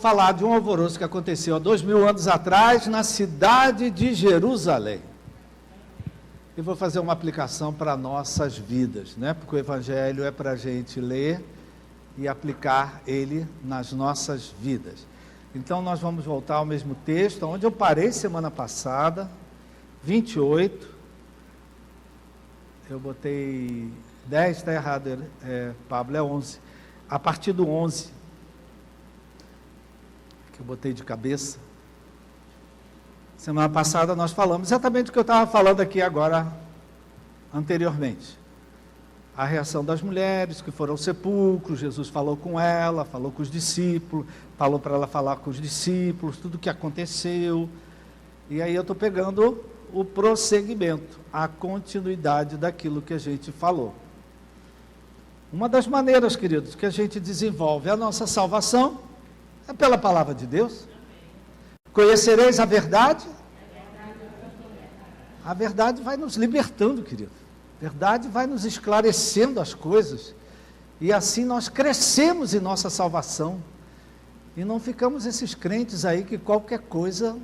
falar de um alvoroço que aconteceu há 2000 anos atrás na cidade de Jerusalém. E vou fazer uma aplicação para nossas vidas, né? Porque o Evangelho é para a gente ler e aplicar ele nas nossas vidas. Então nós vamos voltar ao mesmo texto, onde eu parei semana passada, 28. Eu botei 10, está errado, Pablo, é 11. A partir do 11, que eu botei de cabeça. Semana passada nós falamos exatamente o que eu estava falando aqui agora, anteriormente. A reação das mulheres que foram ao sepulcro, Jesus falou com ela, falou com os discípulos, falou para ela falar com os discípulos, tudo o que aconteceu. E aí eu estou pegando o prosseguimento, a continuidade daquilo que a gente falou. Uma das maneiras, queridos, que a gente desenvolve a nossa salvação é pela palavra de Deus. Conhecereis a verdade? A verdade vai nos libertando, querido. A verdade vai nos esclarecendo as coisas. E assim nós crescemos em nossa salvação. E não ficamos esses crentes aí que qualquer coisa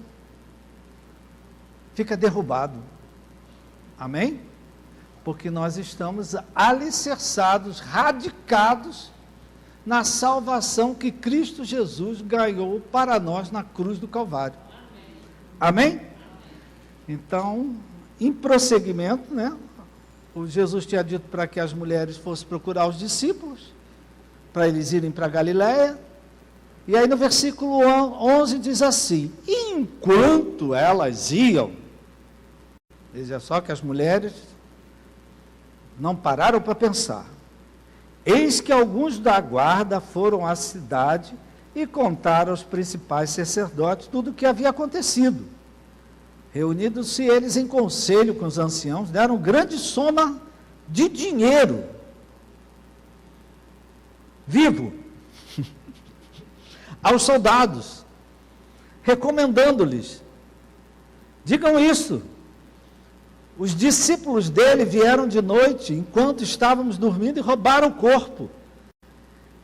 fica derrubado. Amém? Porque nós estamos alicerçados, radicados na salvação que Cristo Jesus ganhou para nós na cruz do Calvário. Amém? Então, em prosseguimento, né? O Jesus tinha dito para que as mulheres fossem procurar os discípulos, para eles irem para Galiléia. E aí no versículo 11 diz assim: enquanto elas iam, veja só que as mulheres não pararam para pensar. Eis que alguns da guarda foram à cidade e contaram aos principais sacerdotes tudo o que havia acontecido. Reunidos-se eles em conselho com os anciãos, deram grande soma de dinheiro vivo aos soldados, recomendando-lhes: digam isso, os discípulos dele vieram de noite, enquanto estávamos dormindo, e roubaram o corpo.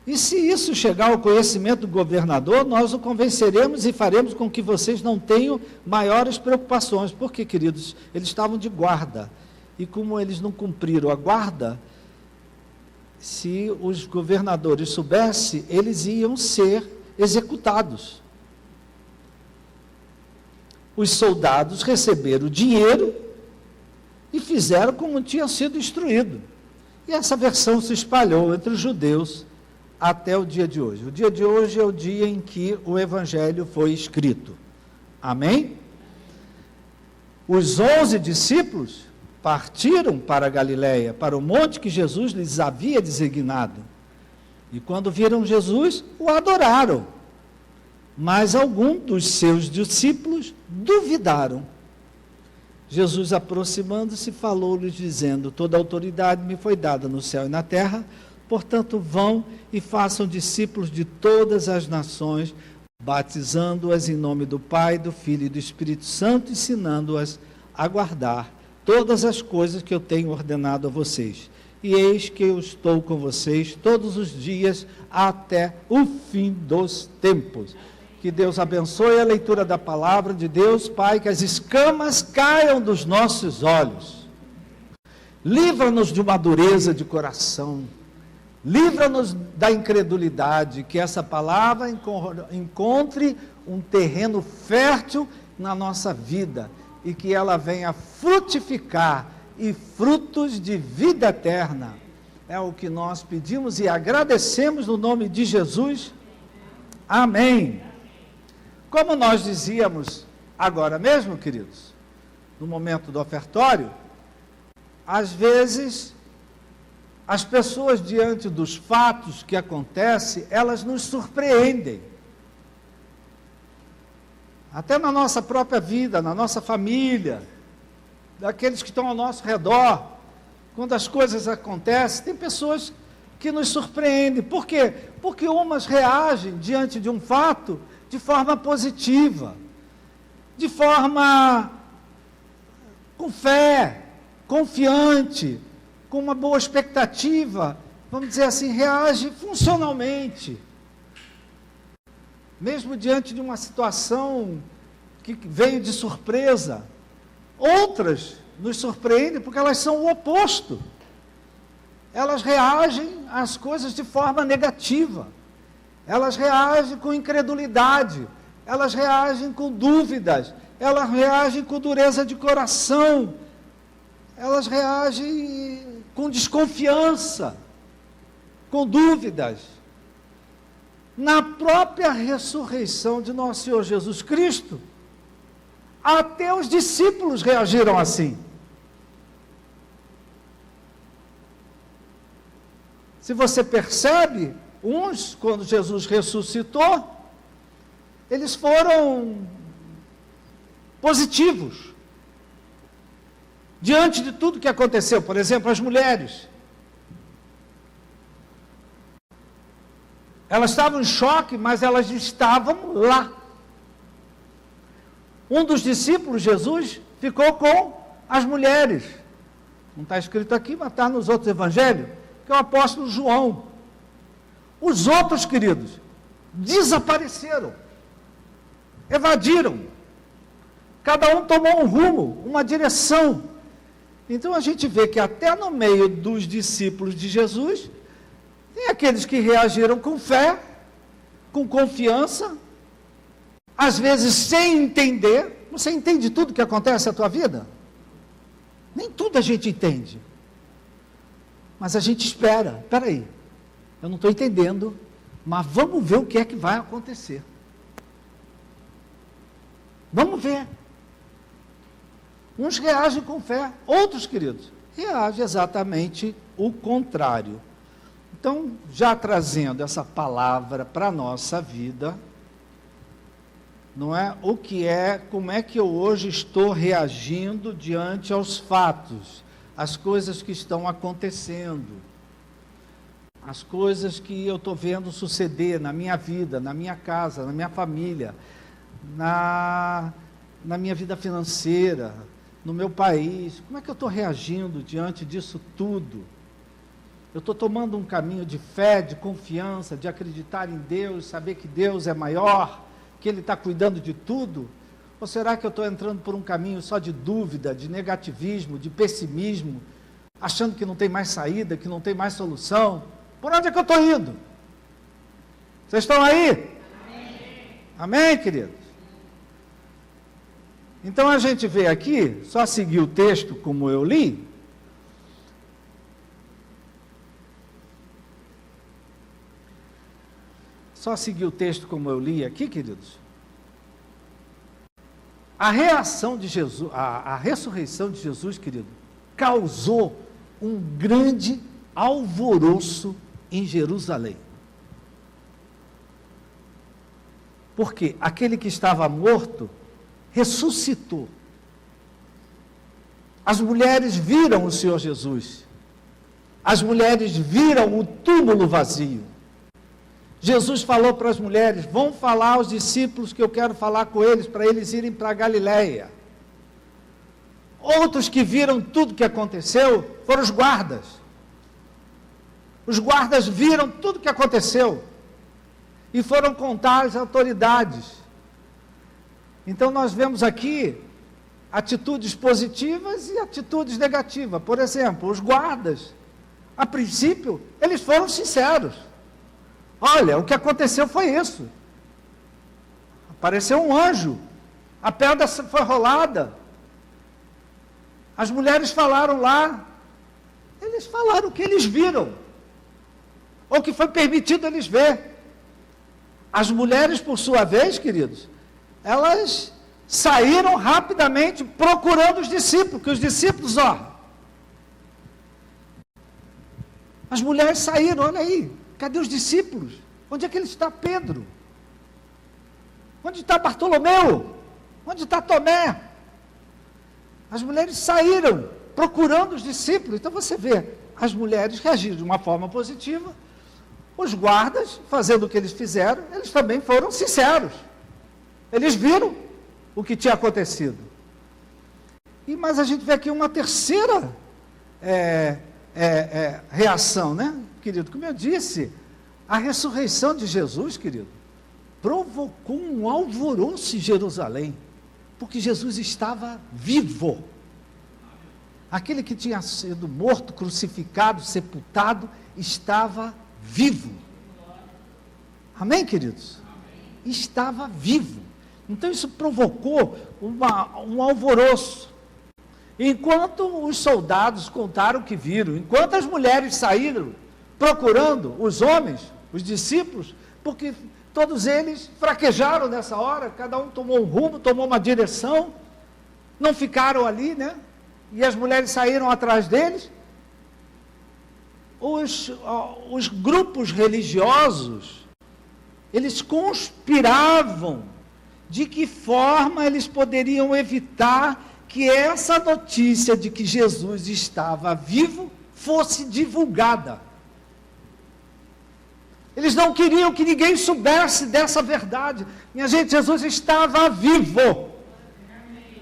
E se isso chegar ao conhecimento do governador, nós o convenceremos e faremos com que vocês não tenham maiores preocupações. Porque, queridos, eles estavam de guarda. E como eles não cumpriram a guarda, se os governadores soubessem, eles iam ser executados. Os soldados receberam o dinheiro e fizeram como tinha sido instruído. E essa versão se espalhou entre os judeus até o dia de hoje. O dia de hoje é o dia em que o Evangelho foi escrito. Amém? Os 11 discípulos partiram para a Galiléia, para o monte que Jesus lhes havia designado. E quando viram Jesus, o adoraram. Mas alguns dos seus discípulos duvidaram. Jesus, aproximando-se, falou-lhes, dizendo: toda autoridade me foi dada no céu e na terra, portanto vão e façam discípulos de todas as nações, batizando-as em nome do Pai, do Filho e do Espírito Santo, ensinando-as a guardar todas as coisas que eu tenho ordenado a vocês. E eis que eu estou com vocês todos os dias até o fim dos tempos. Que Deus abençoe a leitura da palavra de Deus, Pai, que as escamas caiam dos nossos olhos. Livra-nos de uma dureza de coração. Livra-nos da incredulidade, que essa palavra encontre um terreno fértil na nossa vida e que ela venha frutificar e frutos de vida eterna. É o que nós pedimos e agradecemos no nome de Jesus. Amém. Como nós dizíamos agora mesmo, queridos, no momento do ofertório, às vezes as pessoas, diante dos fatos que acontecem, elas nos surpreendem. Até na nossa própria vida, na nossa família, daqueles que estão ao nosso redor, quando as coisas acontecem, tem pessoas que nos surpreendem. Por quê? Porque umas reagem diante de um fato de forma positiva, de forma com fé, confiante, com uma boa expectativa, vamos dizer assim, reage funcionalmente. mesmo diante de uma situação que veio de surpresa. Outras nos surpreendem porque elas são o oposto. Elas reagem às coisas de forma negativa. Elas reagem com incredulidade. Elas reagem com dúvidas. Elas reagem com dureza de coração. Elas reagem com desconfiança, com dúvidas. Na própria ressurreição de nosso Senhor Jesus Cristo, até os discípulos reagiram assim. Se você percebe, uns, quando Jesus ressuscitou, eles foram positivos diante de tudo que aconteceu. Por exemplo, as mulheres. Elas estavam em choque, mas elas estavam lá. Um dos discípulos, Jesus, ficou com as mulheres. Não está escrito aqui, mas está nos outros evangelhos, que é o apóstolo João. Os outros, queridos, desapareceram, evadiram. Cada um tomou um rumo, uma direção. Então a gente vê que até no meio dos discípulos de Jesus, tem aqueles que reagiram com fé, com confiança, às vezes sem entender. Você entende tudo que acontece na tua vida? Nem tudo a gente entende. Mas a gente espera. Espera aí, eu não estou entendendo, mas vamos ver o que é que vai acontecer. Vamos ver. Uns reagem com fé, outros, queridos, reagem exatamente o contrário. Então, já trazendo essa palavra para a nossa vida, não é? O que é, como é que eu hoje estou reagindo diante aos fatos, as coisas que estão acontecendo, as coisas que eu estou vendo suceder na minha vida, na minha casa, na minha família, na minha vida financeira, no meu país. Como é que eu estou reagindo diante disso tudo? Eu estou tomando um caminho de fé, de confiança, de acreditar em Deus, saber que Deus é maior, que Ele está cuidando de tudo? Ou será que eu estou entrando por um caminho só de dúvida, de negativismo, de pessimismo, achando que não tem mais saída, que não tem mais solução? Por onde é que eu estou indo? Vocês estão aí? Amém, amém, queridos? Então a gente vê aqui, só seguir o texto como eu li. Só seguir o texto como eu li aqui, queridos. A reação de Jesus, a ressurreição de Jesus, querido, causou um grande alvoroço em Jerusalém. Porque aquele que estava morto ressuscitou. As mulheres viram o Senhor Jesus. As mulheres viram o túmulo vazio. Jesus falou para as mulheres: vão falar aos discípulos que eu quero falar com eles, para eles irem para a Galileia. Outros que viram tudo que aconteceu foram os guardas. Os guardas viram tudo que aconteceu e foram contar às autoridades. Então nós vemos aqui atitudes positivas e atitudes negativas. Por exemplo, os guardas, a princípio, eles foram sinceros. Olha, o que aconteceu foi isso. Apareceu um anjo, a pedra foi rolada, as mulheres falaram lá, eles falaram o que eles viram, ou que foi permitido eles ver. As mulheres, por sua vez, queridos, elas saíram rapidamente procurando os discípulos, que os discípulos, as mulheres saíram, olha aí. Cadê os discípulos? Onde é que ele está, Pedro? Onde está Bartolomeu? Onde está Tomé? As mulheres saíram procurando os discípulos. Então você vê, as mulheres reagiram de uma forma positiva. Os guardas, fazendo o que eles fizeram, eles também foram sinceros. Eles viram o que tinha acontecido. Mas a gente vê aqui uma terceira reação, né, querido? Como eu disse, a ressurreição de Jesus, querido, provocou um alvoroço em Jerusalém, porque Jesus estava vivo. Aquele que tinha sido morto, crucificado, sepultado, estava vivo. Amém, queridos? Estava vivo. Então isso provocou um alvoroço. Enquanto os soldados contaram o que viram, enquanto as mulheres saíram procurando os homens, os discípulos, porque todos eles fraquejaram nessa hora, cada um tomou um rumo, tomou uma direção, não ficaram ali, né? E as mulheres saíram atrás deles. Os grupos religiosos, eles conspiravam de que forma eles poderiam evitar que essa notícia de que Jesus estava vivo fosse divulgada. Eles não queriam que ninguém soubesse dessa verdade. Minha gente, Jesus estava vivo.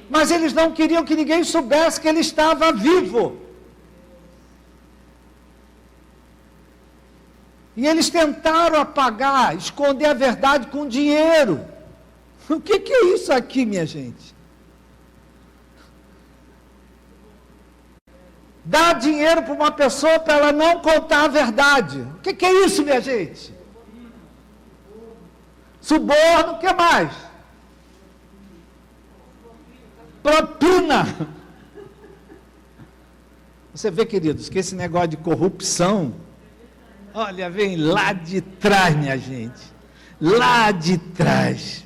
Mas eles não queriam que ninguém soubesse que ele estava vivo. E eles tentaram apagar, esconder a verdade com dinheiro. O que é isso aqui, minha gente? Dar dinheiro para uma pessoa para ela não contar a verdade. O que é isso, minha gente? Suborno, o que mais? Propina. Você vê, queridos, que esse negócio de corrupção, olha, vem lá de trás, minha gente. Lá de trás.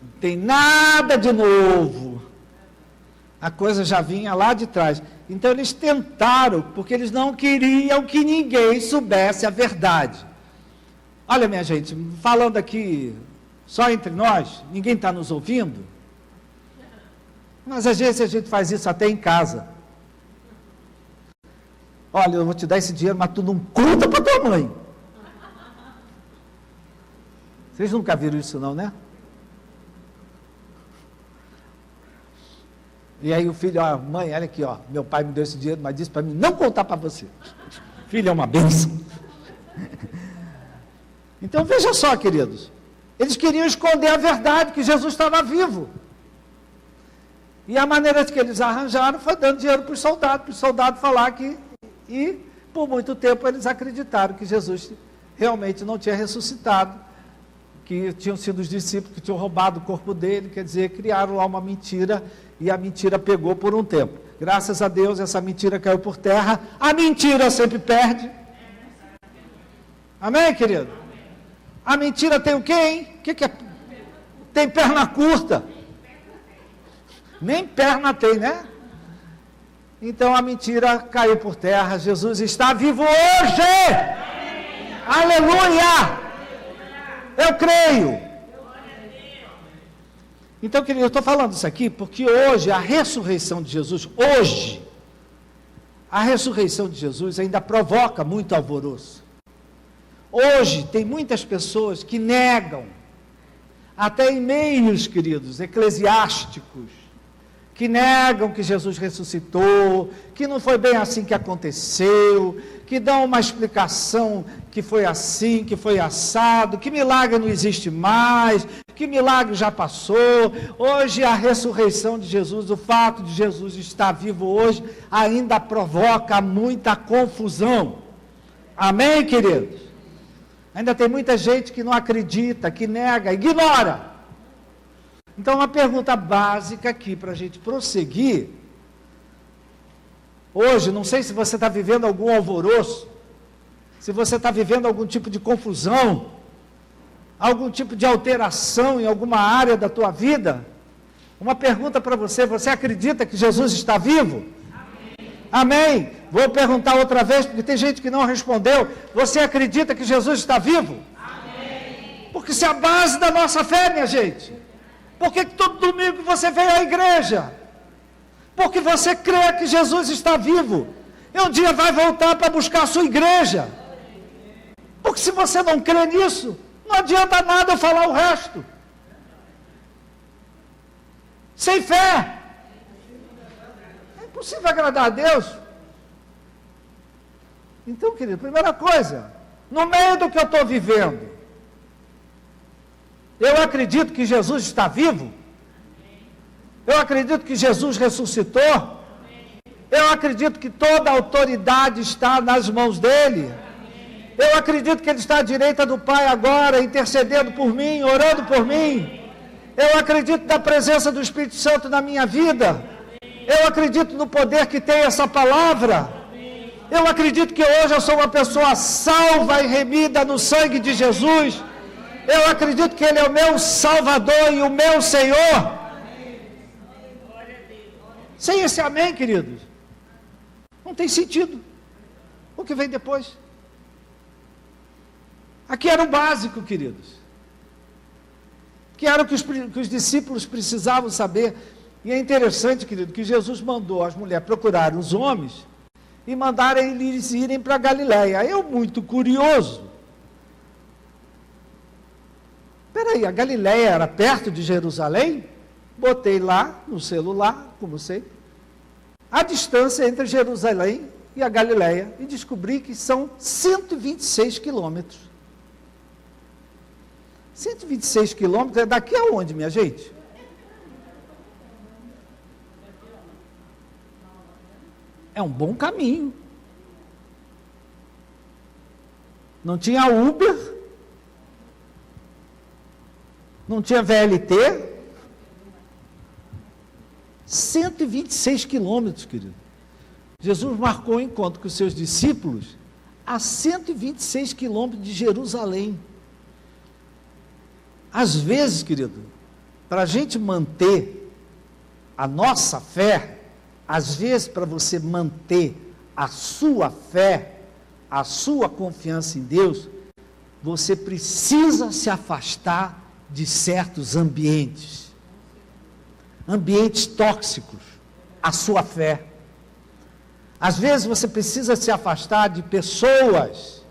Não tem nada de novo. A coisa já vinha lá de trás. Então eles tentaram, porque eles não queriam que ninguém soubesse a verdade. Olha, minha gente, falando aqui só entre nós, ninguém está nos ouvindo, mas às vezes a gente faz isso até em casa. Olha, eu vou te dar esse dinheiro, mas tu não conta para tua mãe. Vocês nunca viram isso não, né? E aí o filho, ó, mãe, olha aqui, ó, meu pai me deu esse dinheiro, mas disse para mim não contar para você. Filho é uma bênção. Então veja só, queridos, eles queriam esconder a verdade, que Jesus estava vivo. E a maneira que eles arranjaram foi dando dinheiro para o soldado falar que, e por muito tempo eles acreditaram que Jesus realmente não tinha ressuscitado, que tinham sido os discípulos que tinham roubado o corpo dele, quer dizer, criaram lá uma mentira, e a mentira pegou por um tempo. Graças a Deus, essa mentira caiu por terra. A mentira sempre perde. Amém, querido? A mentira tem o quê, hein? O que é? Tem perna curta. Nem perna tem, né? Então a mentira caiu por terra. Jesus está vivo hoje. Aleluia! Eu creio. Então, querido, eu estou falando isso aqui porque hoje a ressurreição de Jesus, a ressurreição de Jesus ainda provoca muito alvoroço. Hoje tem muitas pessoas que negam, até em meios, queridos, eclesiásticos, que negam que Jesus ressuscitou, que não foi bem assim que aconteceu, que dão uma explicação que foi assim, que foi assado, que milagre não existe mais, que milagre já passou. Hoje a ressurreição de Jesus, o fato de Jesus estar vivo hoje, ainda provoca muita confusão. Amém, queridos? Ainda tem muita gente que não acredita, que nega, ignora. Então, uma pergunta básica aqui para a gente prosseguir. Hoje, não sei se você está vivendo algum alvoroço, se você está vivendo algum tipo de confusão, algum tipo de alteração em alguma área da tua vida. Uma pergunta para você: você acredita que Jesus está vivo? Amém. Vou perguntar outra vez, porque tem gente que não respondeu. Você acredita que Jesus está vivo? Amém. Porque isso é a base da nossa fé, minha gente. Por que todo domingo você vem à igreja? Porque você crê que Jesus está vivo. E um dia vai voltar para buscar a sua igreja. Porque se você não crê nisso, não adianta nada eu falar o resto. Sem fé. É impossível agradar a Deus. Então, querido, primeira coisa, no meio do que eu estou vivendo, Eu acredito que Jesus está vivo. Eu acredito que Jesus ressuscitou. Eu acredito que toda a autoridade está nas mãos dele. Eu acredito que ele está à direita do Pai agora, intercedendo por mim, orando por mim. Eu acredito na presença do Espírito Santo na minha vida. Eu acredito no poder que tem essa palavra. Eu acredito que hoje eu sou uma pessoa salva e remida no sangue de Jesus. Eu acredito que Ele é o meu Salvador e o meu Senhor. Sem esse amém, queridos, não tem sentido o que vem depois. Aqui era o básico, queridos, que era o que os discípulos precisavam saber. E é interessante, querido, que Jesus mandou as mulheres procurarem os homens e mandarem eles irem para Galiléia. Eu, muito curioso, peraí, a Galiléia era perto de Jerusalém? Botei lá no celular, como sempre, a distância entre Jerusalém e a Galiléia, e descobri que são 126 quilômetros. 126 quilômetros é daqui aonde, minha gente? É um bom caminho. Não tinha Uber, não tinha VLT. 126 quilômetros, querido. Jesus marcou um encontro com os seus discípulos a 126 quilômetros de Jerusalém. Às vezes, querido, para a gente manter a nossa fé, às vezes para você manter a sua fé, a sua confiança em Deus, você precisa se afastar de certos ambientes tóxicos, a sua fé. Às vezes você precisa se afastar de pessoas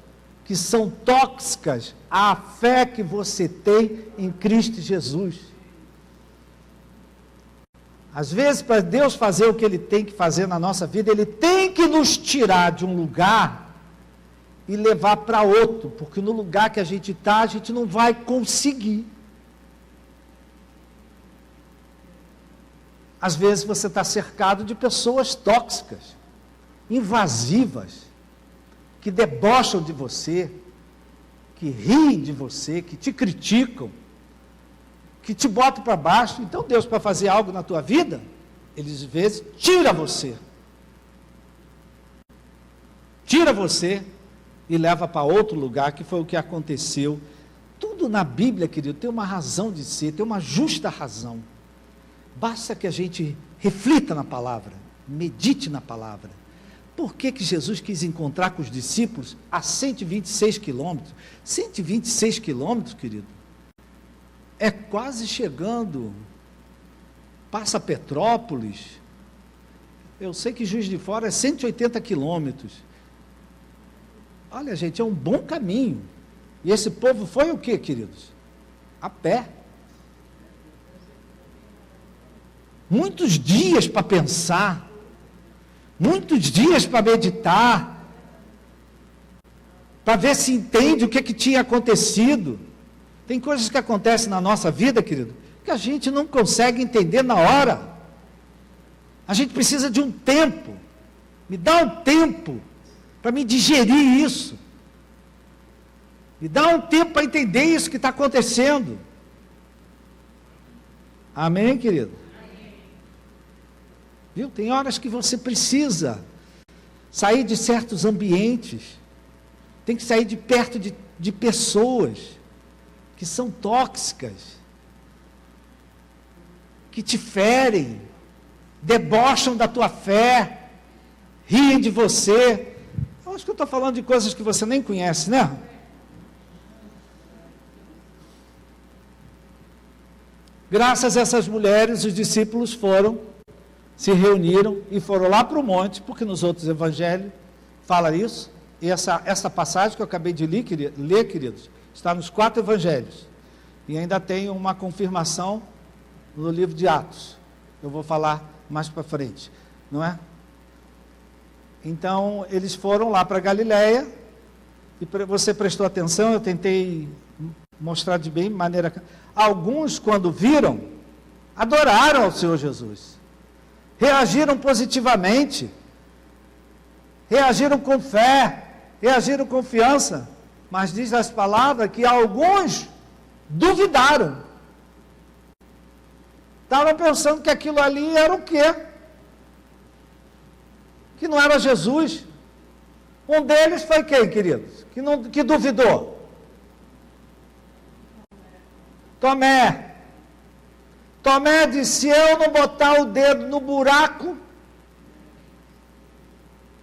que são tóxicas à fé que você tem em Cristo Jesus. Às vezes, para Deus fazer o que Ele tem que fazer na nossa vida, Ele tem que nos tirar de um lugar e levar para outro, porque no lugar que a gente está, a gente não vai conseguir. Às vezes você está cercado de pessoas tóxicas, invasivas, que debocham de você, que riem de você, que te criticam, que te botam para baixo. Então Deus, para fazer algo na tua vida, Ele às vezes tira você e leva para outro lugar, que foi o que aconteceu. Tudo na Bíblia, querido, tem uma razão de ser, tem uma justa razão. Basta que a gente reflita na palavra, medite na palavra. Por que Jesus quis encontrar com os discípulos a 126 quilômetros? 126 quilômetros, querido, é quase chegando, passa Petrópolis. Eu sei que Juiz de Fora é 180 quilômetros. Olha, gente, é um bom caminho. E esse povo foi o quê, queridos? A pé. Muitos dias para pensar, muitos dias para meditar, para ver se entende o que tinha acontecido. Tem coisas que acontecem na nossa vida, querido, que a gente não consegue entender na hora. A gente precisa de um tempo. Me dá um tempo para me digerir isso. Me dá um tempo para entender isso que está acontecendo. Amém, querido? Viu? Tem horas que você precisa sair de certos ambientes, tem que sair de perto de pessoas que são tóxicas, que te ferem, debocham da tua fé, riem de você. Eu acho que eu estou falando de coisas que você nem conhece, né? Graças a essas mulheres, os discípulos se reuniram e foram lá para o monte, porque nos outros evangelhos fala isso, e essa passagem que eu acabei de ler, queridos, está nos 4 evangelhos, e ainda tem uma confirmação no livro de Atos, eu vou falar mais para frente, não é? Então, eles foram lá para Galiléia, e você prestou atenção, eu tentei mostrar de bem maneira. Alguns, quando viram, adoraram ao Senhor Jesus, reagiram positivamente, reagiram com fé, reagiram com confiança, mas diz as palavras que alguns duvidaram, estavam pensando que aquilo ali era o quê? Que não era Jesus. Um deles foi quem, queridos? Que duvidou? Tomé. Tomé disse: se eu não botar o dedo no buraco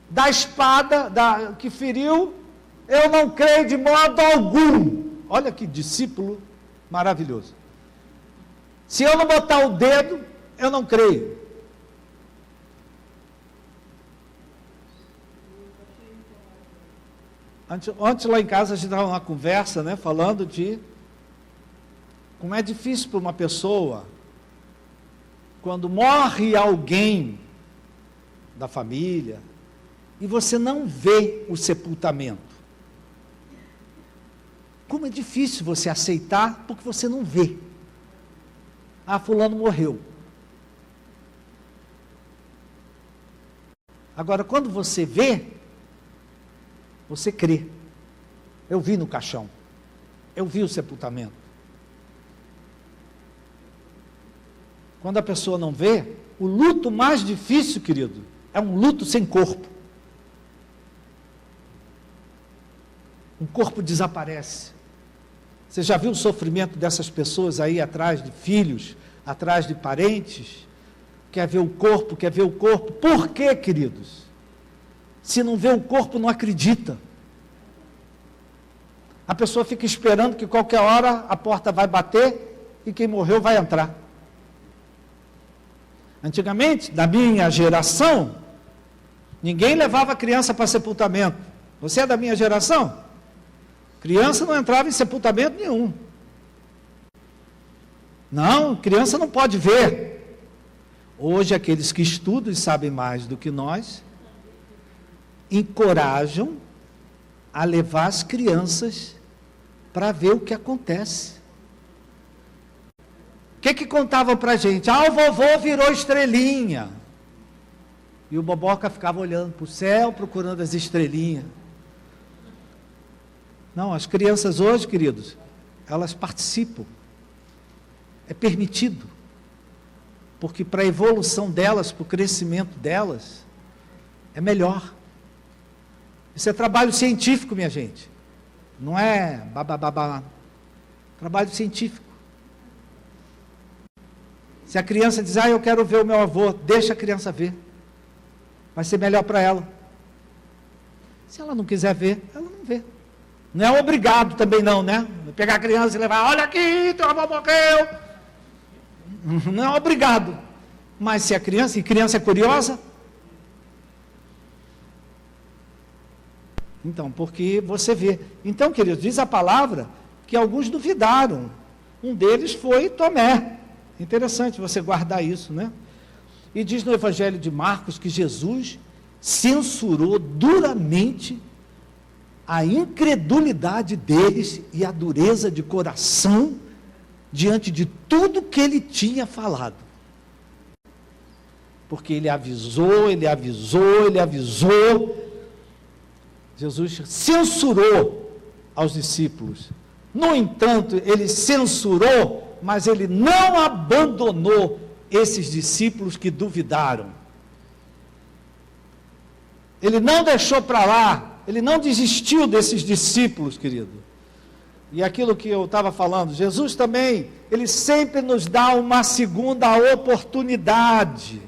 da espada que feriu, eu não creio de modo algum. Olha que discípulo maravilhoso. Se eu não botar o dedo, eu não creio. Antes lá em casa a gente estava numa conversa, né, falando de como é difícil para uma pessoa, quando morre alguém da família, e você não vê o sepultamento. Como é difícil você aceitar, porque você não vê. Ah, fulano morreu. Agora, quando você vê, você crê. Eu vi no caixão. Eu vi o sepultamento. Quando a pessoa não vê, o luto mais difícil, querido, é um luto sem corpo. Um corpo desaparece. Você já viu o sofrimento dessas pessoas aí atrás de filhos, atrás de parentes? Quer ver o corpo, quer ver o corpo. Por quê, queridos? Se não vê o corpo, não acredita. A pessoa fica esperando que qualquer hora a porta vai bater e quem morreu vai entrar. Antigamente, da minha geração, ninguém levava a criança para sepultamento. Você é da minha geração? Criança não entrava em sepultamento nenhum. Não, criança não pode ver. Hoje, aqueles que estudam e sabem mais do que nós, encorajam a levar as crianças para ver o que acontece. O que contavam para a gente? Ah, o vovô virou estrelinha. E o boboca ficava olhando para o céu, procurando as estrelinhas. Não, as crianças hoje, queridos, elas participam. É permitido. Porque para a evolução delas, para o crescimento delas, é melhor. Isso é trabalho científico, minha gente. Não é babababá. Trabalho científico. Se a criança diz: ah, eu quero ver o meu avô, deixa a criança ver. Vai ser melhor para ela. Se ela não quiser ver, ela não vê. Não é obrigado também não, né? Pegar a criança e levar: olha aqui, teu avô morreu. Não é obrigado. Mas se a criança, e criança é curiosa, então, porque você vê. Então, queridos, diz a palavra que alguns duvidaram. Um deles foi Tomé. Interessante você guardar isso, né? E diz no Evangelho de Marcos que Jesus censurou duramente a incredulidade deles e a dureza de coração diante de tudo que ele tinha falado. Porque ele avisou. Jesus censurou aos discípulos. No entanto, ele censurou, mas ele não abandonou esses discípulos que duvidaram. Ele não deixou para lá, ele não desistiu desses discípulos, querido. E aquilo que eu estava falando, Jesus também, ele sempre nos dá uma segunda oportunidade.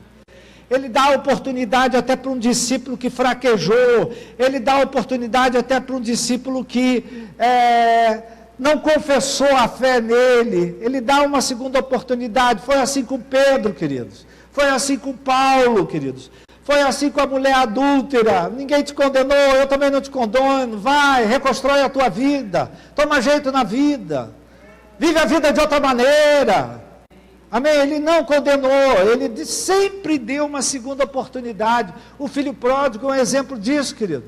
Ele dá a oportunidade até para um discípulo que fraquejou. Ele dá a oportunidade até para um discípulo que não confessou a fé nele. Ele dá uma segunda oportunidade. Foi assim com Pedro, queridos. Foi assim com Paulo, queridos. Foi assim com a mulher adúltera. Ninguém te condenou, eu também não te condono. Vai, reconstrói a tua vida. Toma jeito na vida. Vive a vida de outra maneira. Amém? Ele não condenou, ele sempre deu uma segunda oportunidade. O filho pródigo é um exemplo disso, querido.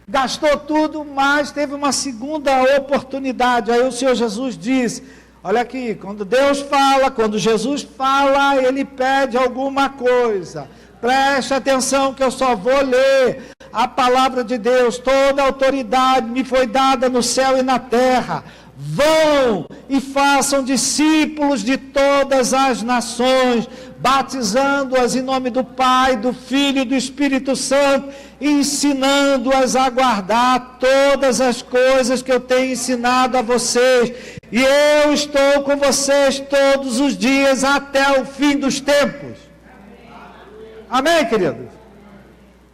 gastou tudo, mas teve uma segunda oportunidade. Aí o Senhor Jesus diz, olha aqui, quando Deus fala, quando Jesus fala, Ele pede alguma coisa. Preste atenção que eu só vou ler a palavra de Deus. Toda autoridade me foi dada no céu e na terra. Vão e façam discípulos de todas as nações, batizando-as em nome do Pai, do Filho e do Espírito Santo, ensinando-as a guardar todas as coisas que eu tenho ensinado a vocês. E eu estou com vocês todos os dias até o fim dos tempos. Amém, queridos?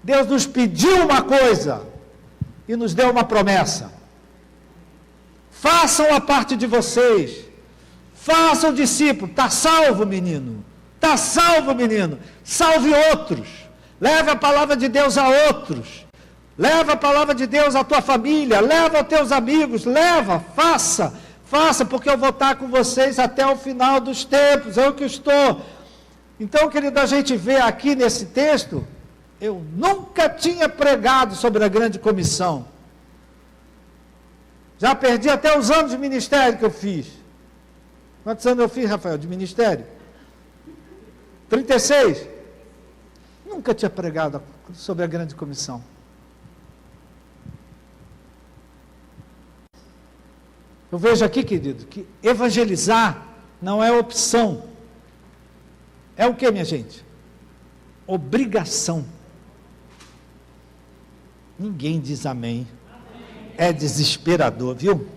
Deus nos pediu uma coisa e nos deu uma promessa. Façam a parte de vocês. Façam discípulo. Está salvo, menino. Está salvo, menino. Salve outros. Leve a palavra de Deus a outros. Leva a palavra de Deus à tua família. Leva aos teus amigos. Leva, faça. Faça, porque eu vou estar com vocês até o final dos tempos. É o que eu estou. Então, querido, a gente vê aqui nesse texto, eu nunca tinha pregado sobre a grande comissão. Já perdi até os anos de ministério que eu fiz. Quantos anos eu fiz, Rafael, de ministério? 36. Nunca tinha pregado sobre a grande comissão. Eu vejo aqui, querido, que evangelizar não é opção. É o que, minha gente? Obrigação. Ninguém diz amém. É desesperador, viu?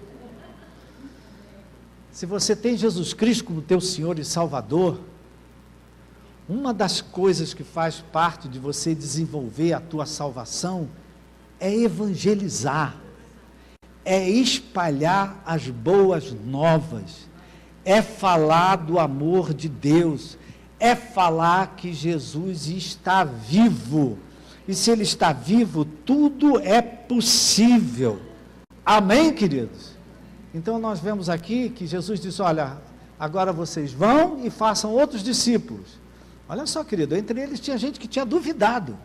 Se você tem Jesus Cristo como teu Senhor e Salvador, uma das coisas que faz parte de você desenvolver a tua salvação é evangelizar, é espalhar as boas novas, é falar do amor de Deus, é falar que Jesus está vivo, e se Ele está vivo, tudo é possível. Amém, queridos? Então nós vemos aqui que Jesus disse, olha, agora vocês vão e façam outros discípulos. Olha só, querido, entre eles tinha gente que tinha duvidado.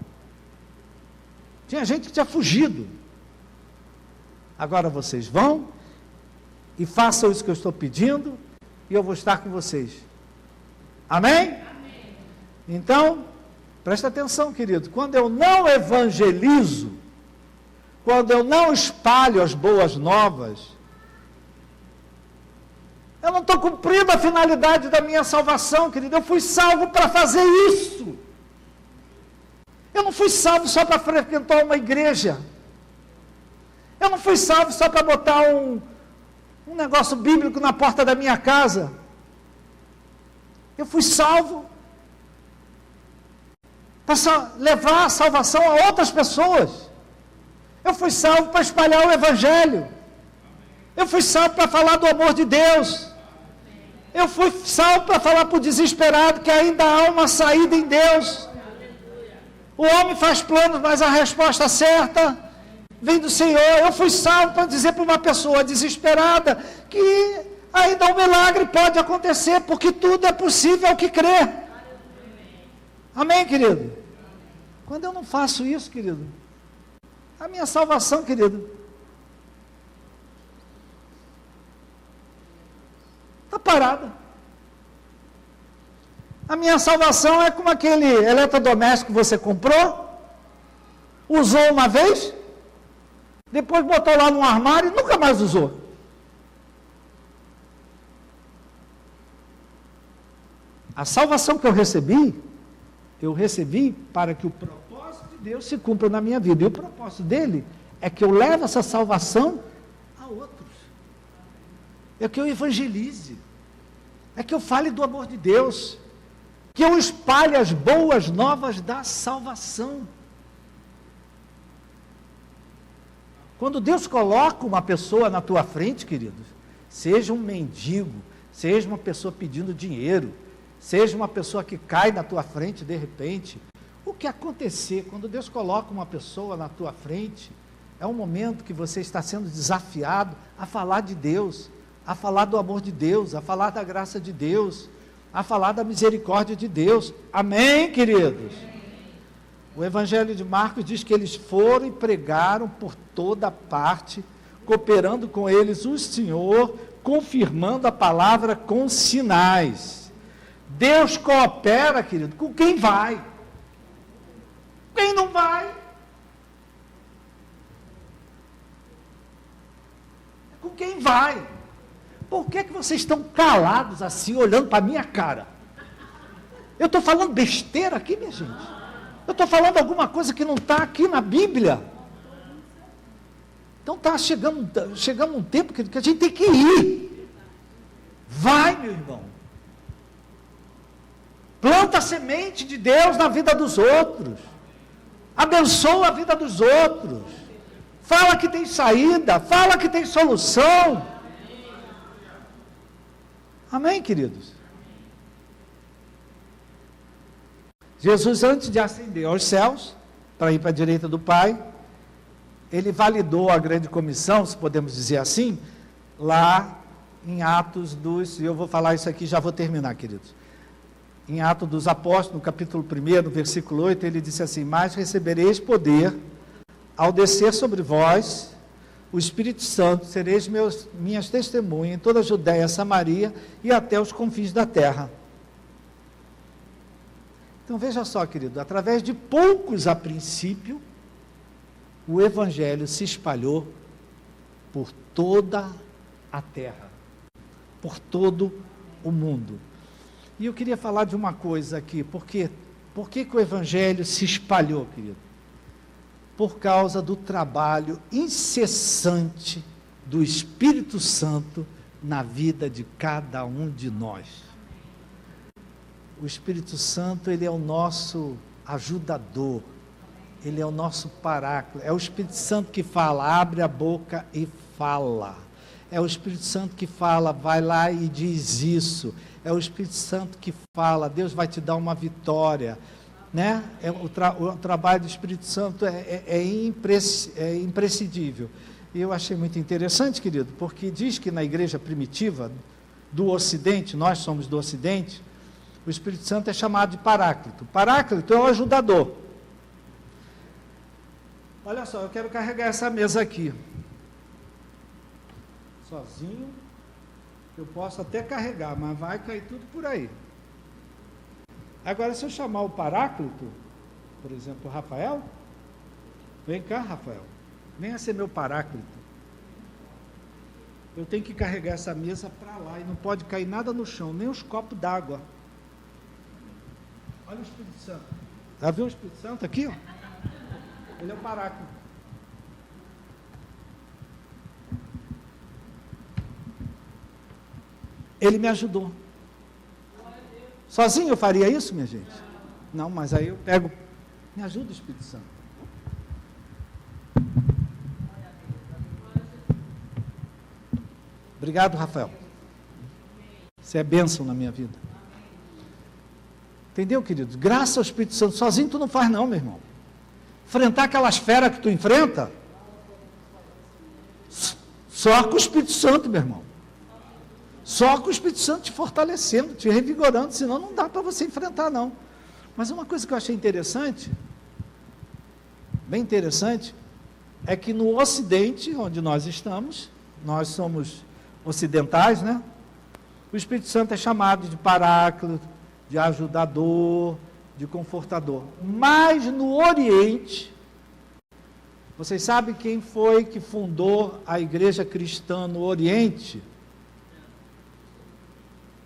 Tinha gente que tinha fugido. Agora vocês vão e façam isso que eu estou pedindo e eu vou estar com vocês. Amém? Amém. Então, presta atenção, querido, quando eu não evangelizo, quando eu não espalho as boas novas, eu não estou cumprindo a finalidade da minha salvação, querido. Eu fui salvo para fazer isso. Eu não fui salvo só para frequentar uma igreja. Eu não fui salvo só para botar um negócio bíblico na porta da minha casa. Eu fui salvo para levar a salvação a outras pessoas. Eu fui salvo para espalhar o Evangelho. Eu fui salvo para falar do amor de Deus. Eu fui salvo para falar para o desesperado que ainda há uma saída em Deus. O homem faz planos, mas a resposta certa vem do Senhor. Eu fui salvo para dizer para uma pessoa desesperada que ainda um milagre pode acontecer, porque tudo é possível ao que crê. Amém, querido? Quando eu não faço isso, querido, a minha salvação, querido, está parada. A minha salvação é como aquele eletrodoméstico que você comprou, usou uma vez, depois botou lá num armário e nunca mais usou. A salvação que eu recebi para que o propósito de Deus se cumpra na minha vida. E o propósito dele é que eu leve essa salvação a outros. É que eu evangelize. É que eu fale do amor de Deus. Que eu espalhe as boas novas da salvação. Quando Deus coloca uma pessoa na tua frente, queridos, seja um mendigo, seja uma pessoa pedindo dinheiro, seja uma pessoa que cai na tua frente de repente, o que acontecer quando Deus coloca uma pessoa na tua frente, é um momento que você está sendo desafiado a falar de Deus, a falar do amor de Deus, a falar da graça de Deus, a falar da misericórdia de Deus. Amém, queridos? O Evangelho de Marcos diz que eles foram e pregaram por toda parte, cooperando com eles o Senhor, confirmando a palavra com sinais. Deus coopera, querido, com quem vai. Quem não vai? Com quem vai? Por que vocês estão calados assim, olhando para a minha cara? Eu estou falando besteira aqui, minha gente? Eu estou falando alguma coisa que não está aqui na Bíblia? Então está chegando um tempo que a gente tem que ir. Vai, meu irmão. Planta a semente de Deus na vida dos outros. Abençoa a vida dos outros. Fala que tem saída. Fala que tem solução. Amém, queridos? Jesus, antes de ascender aos céus, para ir para a direita do Pai, ele validou a grande comissão, se podemos dizer assim, lá em Atos dos... E eu vou falar isso aqui, já vou terminar, queridos. Em Atos dos Apóstolos, no capítulo 1, versículo 8, ele disse assim: mas recebereis poder ao descer sobre vós o Espírito Santo, sereis minhas testemunhas em toda a Judéia, Samaria e até os confins da terra. Então veja só, querido, através de poucos a princípio, o Evangelho se espalhou por toda a terra, por todo o mundo. E eu queria falar de uma coisa aqui, por que o Evangelho se espalhou, querido? Por causa do trabalho incessante do Espírito Santo na vida de cada um de nós. O Espírito Santo, ele é o nosso ajudador, ele é o nosso paráclito, é o Espírito Santo que fala, abre a boca e fala. É o Espírito Santo que fala, vai lá e diz isso. É o Espírito Santo que fala, Deus vai te dar uma vitória, né? O trabalho do Espírito Santo é imprescindível. E eu achei muito interessante, querido, porque diz que na igreja primitiva do Ocidente, nós somos do Ocidente, o Espírito Santo é chamado de Paráclito. Paráclito é o ajudador. Olha só, eu quero carregar essa mesa aqui. Sozinho, eu posso até carregar, mas vai cair tudo por aí. Agora, se eu chamar o Paráclito, por exemplo, o Rafael, vem cá, Rafael, venha ser meu Paráclito. Eu tenho que carregar essa mesa para lá e não pode cair nada no chão, nem os copos d'água. Olha o Espírito Santo. Já viu o Espírito Santo aqui? Ó? Ele é o Paráclito. Ele me ajudou. Sozinho eu faria isso, minha gente? Não, mas aí eu pego. Me ajuda, Espírito Santo. Obrigado, Rafael. Você é bênção na minha vida. Entendeu, queridos? Graças ao Espírito Santo. Sozinho tu não faz não, meu irmão. Enfrentar aquelas feras que tu enfrenta, só com o Espírito Santo, meu irmão. Só com o Espírito Santo te fortalecendo, te revigorando, senão não dá para você enfrentar, não. Mas uma coisa que eu achei interessante, bem interessante, é que no Ocidente, onde nós estamos, nós somos ocidentais, né? O Espírito Santo é chamado de Paráclito, de ajudador, de confortador. Mas no Oriente, vocês sabem quem foi que fundou a igreja cristã no Oriente?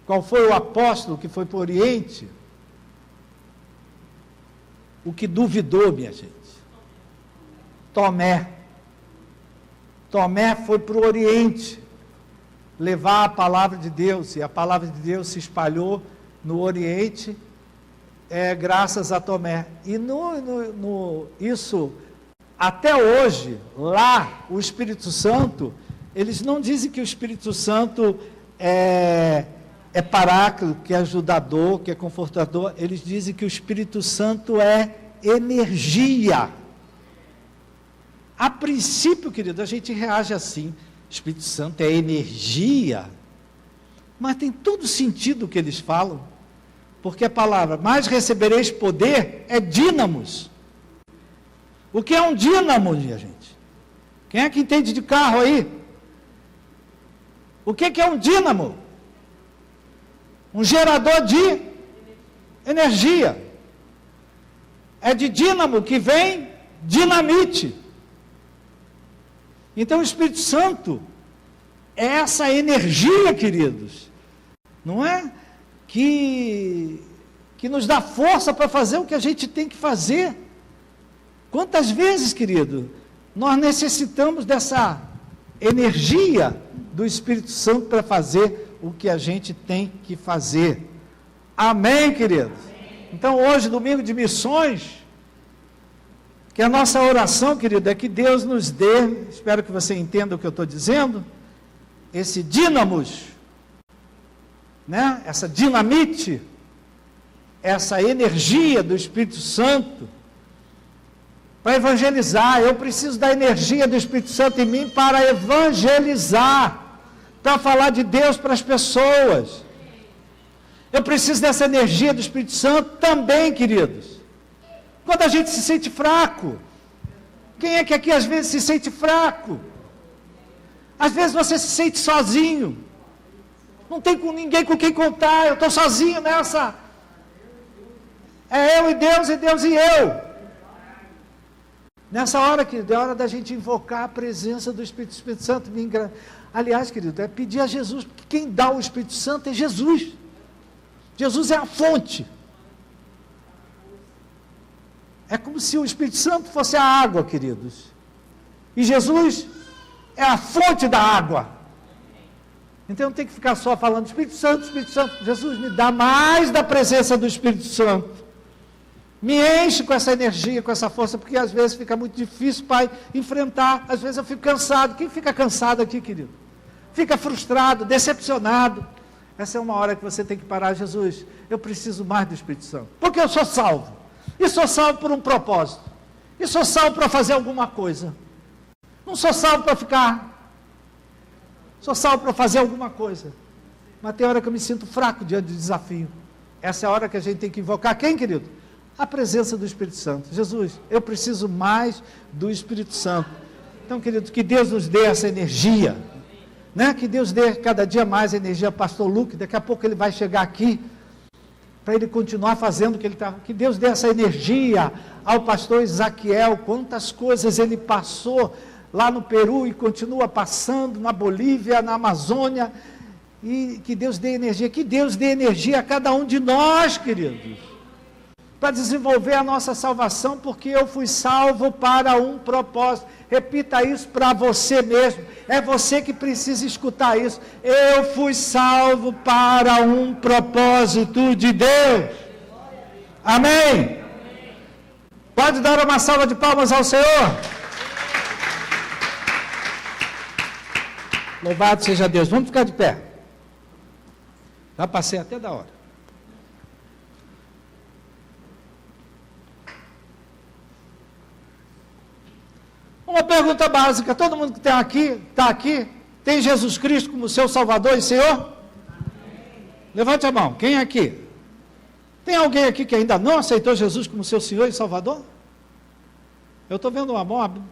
Qual foi o apóstolo que foi para o Oriente? O que duvidou, minha gente? Tomé. Tomé foi para o Oriente levar a palavra de Deus, e a palavra de Deus se espalhou no Oriente, graças a Tomé. E isso, até hoje, lá, o Espírito Santo, eles não dizem que o Espírito Santo é Paráclito, que é ajudador, que é confortador. Eles dizem que o Espírito Santo é energia. A princípio, querido, a gente reage assim: Espírito Santo é energia. Mas tem todo sentido o que eles falam, porque a palavra, mas recebereis poder, é dínamos. O que é um dínamo, minha gente? Quem é que entende de carro aí? O que é um dínamo? Um gerador de energia. É de dínamo que vem dinamite. Então o Espírito Santo é essa energia, queridos, não é? Que nos dá força para fazer o que a gente tem que fazer. Quantas vezes, querido, nós necessitamos dessa energia do Espírito Santo para fazer o que a gente tem que fazer. Amém, queridos? Então hoje, domingo de missões, que a nossa oração, querido, é que Deus nos dê, espero que você entenda o que eu estou dizendo, esse dínamos, né? Essa dinamite, essa energia do Espírito Santo, para evangelizar. Eu preciso da energia do Espírito Santo em mim para evangelizar, para falar de Deus para as pessoas. Eu preciso dessa energia do Espírito Santo também, queridos. Quando a gente se sente fraco, quem é que aqui às vezes se sente fraco? Às vezes você se sente sozinho, não tem com ninguém com quem contar, eu estou sozinho nessa. É eu e Deus e eu. Nessa hora, querido, é hora da gente invocar a presença do Espírito Santo. Aliás, querido, é pedir a Jesus, porque quem dá o Espírito Santo é Jesus. Jesus é a fonte. É como se o Espírito Santo fosse a água, queridos. E Jesus é a fonte da água. Então não tem que ficar só falando Espírito Santo. Jesus, me dá mais da presença do Espírito Santo. Me enche com essa energia, com essa força, porque às vezes fica muito difícil, Pai, enfrentar. Às vezes eu fico cansado. Quem fica cansado aqui, querido? Fica frustrado, decepcionado. Essa é uma hora que você tem que parar. Jesus, eu preciso mais do Espírito Santo. Porque eu sou salvo. E sou salvo por um propósito. E sou salvo para fazer alguma coisa. Não sou salvo para ficar. Sou salvo para fazer alguma coisa. Mas tem hora que eu me sinto fraco diante do desafio. Essa é a hora que a gente tem que invocar quem, querido? A presença do Espírito Santo. Jesus, eu preciso mais do Espírito Santo. Então, querido, que Deus nos dê essa energia. Né? Que Deus dê cada dia mais energia ao pastor Luke. Daqui a pouco ele vai chegar aqui, para ele continuar fazendo o que ele está. Que Deus dê essa energia ao pastor Isaquiel. Quantas coisas ele passou lá no Peru e continua passando na Bolívia, na Amazônia. E que Deus dê energia. Que Deus dê energia a cada um de nós, queridos, para desenvolver a nossa salvação, porque eu fui salvo para um propósito. Repita isso para você mesmo. É você que precisa escutar isso. Eu fui salvo para um propósito de Deus. Amém? Pode dar uma salva de palmas ao Senhor? Louvado seja Deus. Vamos ficar de pé. Já passei até da hora. Uma pergunta básica, todo mundo que está aqui, tem Jesus Cristo como seu Salvador e Senhor? Amém. Levante a mão, quem é aqui? Tem alguém aqui que ainda não aceitou Jesus como seu Senhor e Salvador? Eu estou vendo uma mão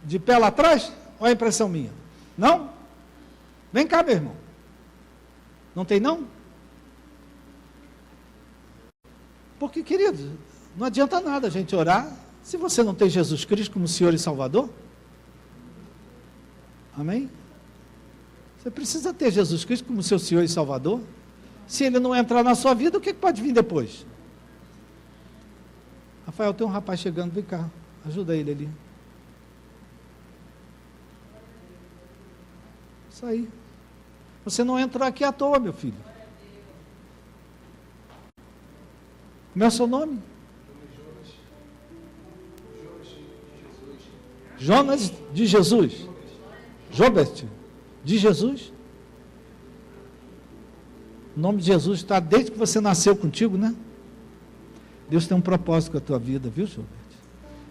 de pé lá atrás, ou é a impressão minha? Não? Vem cá, meu irmão. Não tem não? Porque, querido, não adianta nada a gente orar se você não tem Jesus Cristo como Senhor e Salvador. Amém? Você precisa ter Jesus Cristo como seu Senhor e Salvador. Se ele não entrar na sua vida, o que pode vir depois? Rafael, tem um rapaz chegando, vem cá, ajuda ele ali. Isso aí. Você não entrou aqui à toa, meu filho. Como é o seu nome? Jonas de Jesus. Jobert de Jesus. O nome de Jesus está desde que você nasceu contigo, né? Deus tem um propósito com a tua vida, viu, Jobert?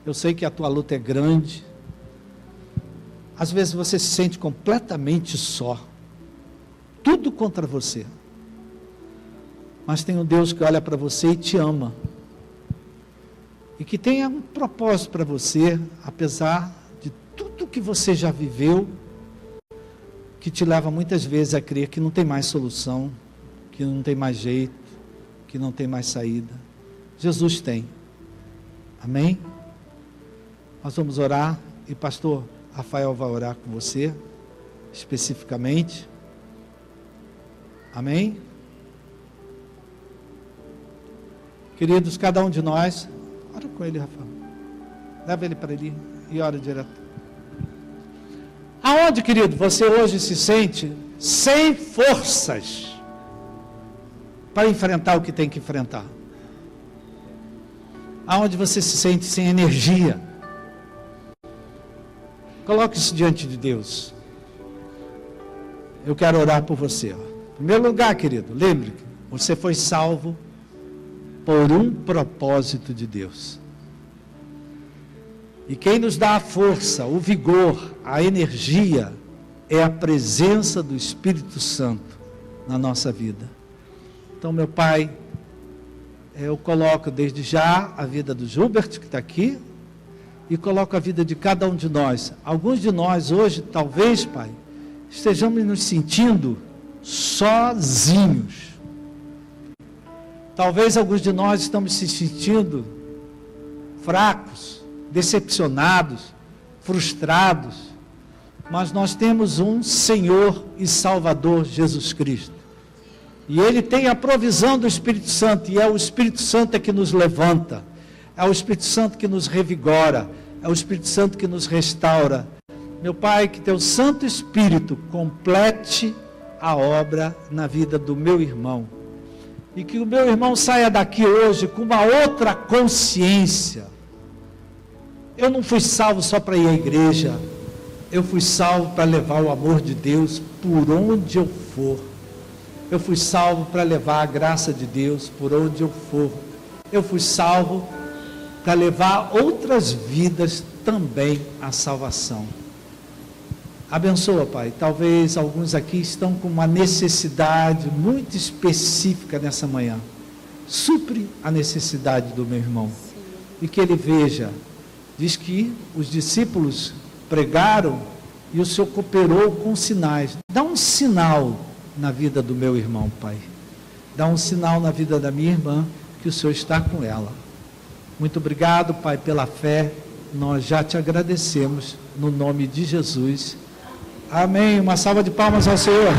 Eu sei que a tua luta é grande. Às vezes você se sente completamente só. Tudo contra você. Mas tem um Deus que olha para você e te ama. e que tenha um propósito para você, apesar de tudo que você já viveu, que te leva muitas vezes a crer que não tem mais solução, que não tem mais jeito, que não tem mais saída. Jesus tem. Amém? Nós vamos orar e pastor Rafael vai orar com você, especificamente. Amém? Queridos, cada um de nós, ora com ele, Rafael. Leva ele para ali e ora direto. Aonde, querido, você hoje se sente sem forças para enfrentar o que tem que enfrentar? Aonde você se sente sem energia? Coloque isso diante de Deus. Eu quero orar por você. Em primeiro lugar, querido, lembre que você foi salvo por um propósito de Deus. E quem nos dá a força, o vigor, a energia, é a presença do Espírito Santo na nossa vida. Então, meu Pai, eu coloco desde já a vida do Gilbert, que está aqui, e coloco a vida de cada um de nós. Alguns de nós hoje, talvez, Pai, estejamos nos sentindo sozinhos. Talvez alguns de nós estamos se sentindo fracos, decepcionados, frustrados, mas nós temos um Senhor e Salvador, Jesus Cristo. E Ele tem a provisão do Espírito Santo, e é o Espírito Santo que nos levanta, é o Espírito Santo que nos revigora, é o Espírito Santo que nos restaura. Meu Pai, que Teu Santo Espírito complete a obra na vida do meu irmão. E que o meu irmão saia daqui hoje com uma outra consciência. Eu não fui salvo só para ir à igreja. Eu fui salvo para levar o amor de Deus por onde eu for. Eu fui salvo para levar a graça de Deus por onde eu for. Eu fui salvo para levar outras vidas também à salvação. Abençoa, Pai. Talvez alguns aqui estão com uma necessidade muito específica nessa manhã. Supre a necessidade do meu irmão. Sim. E que ele veja. Diz que os discípulos pregaram e o Senhor cooperou com sinais. Dá um sinal na vida do meu irmão, Pai. Dá um sinal na vida da minha irmã, que o Senhor está com ela. Muito obrigado, Pai, pela fé. Nós já te agradecemos no nome de Jesus. Amém. Uma salva de palmas ao Senhor.